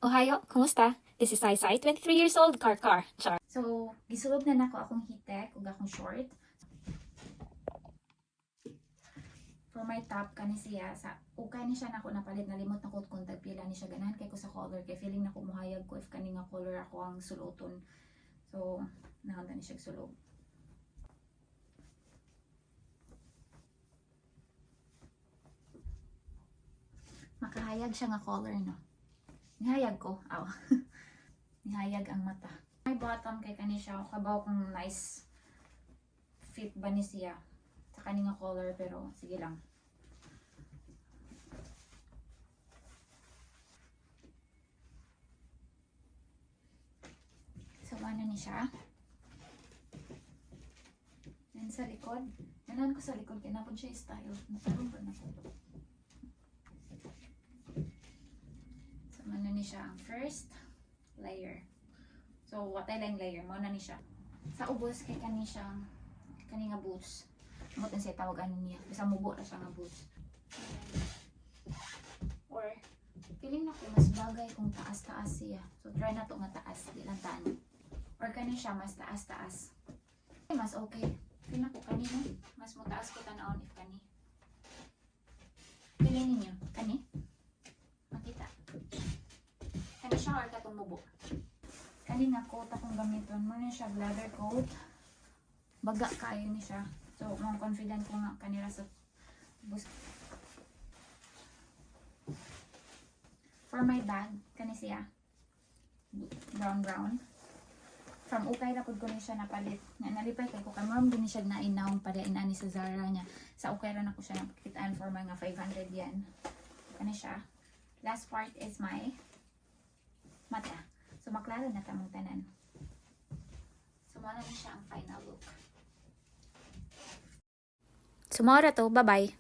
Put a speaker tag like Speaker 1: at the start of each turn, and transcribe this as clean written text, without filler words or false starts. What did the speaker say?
Speaker 1: Ohayo, kumusta? This is Sai, 23 years old, car. Char. So, gisulod na nako akong hitek ug akong short. For my top kani siya sa ukay ni siya nako napalit, nalimot nako kung tagpila ni siya ganahan kay ko sa color kay feeling nako muhayag ko if kani nga color ako ang suluton. So, nahanda ni siya sulod. Makahayag siya nga color, no? Nihayag ko. Aw. Nihayag ang mata. My bottom kay kani siya. Kabaw kung nice fit ba ni siya. Sa kani nga color pero sige lang. So, ano ni siya? Yan sa likod. Nanan ko sa likod. Kinapon siya style. Natarong ba na ko? Ano ni siya ang first layer. So, watay lang layer mo na ni siya. Sa ubos kay kani siyang kani nga boots. Amot ang siya tawag ano niya. Bisa mubo na siya nga boots. Or feeling na ko mas bagay kung taas-taas siya. So, try na to nga taas. Di lang taan. Or kani siya mas taas-taas. Mas okay. Feeling na ko kani no? Mas mo taas ko tanaon if kani. Feeling ninyo. Kani? Makita. Kani siya or katong mubo. Kani nga coat akong gamiton. Muna siya leather coat. Baga kayo ni siya. So, mga confident ko nga kanira sa bus. For my bag, kani siya. Brown. From ukay ra pud ko ni siya napalit. Nga nalipay kay ko kay ma'am din siya nainawon pa din ani sa Zara niya. Sa ukay ra nako siya nakitaan for mga 500 yan. Kani siya. Last part is my mata. So, maklaro na kamong tanan. So, muna na siya ang final look. So, mora to. Bye-bye.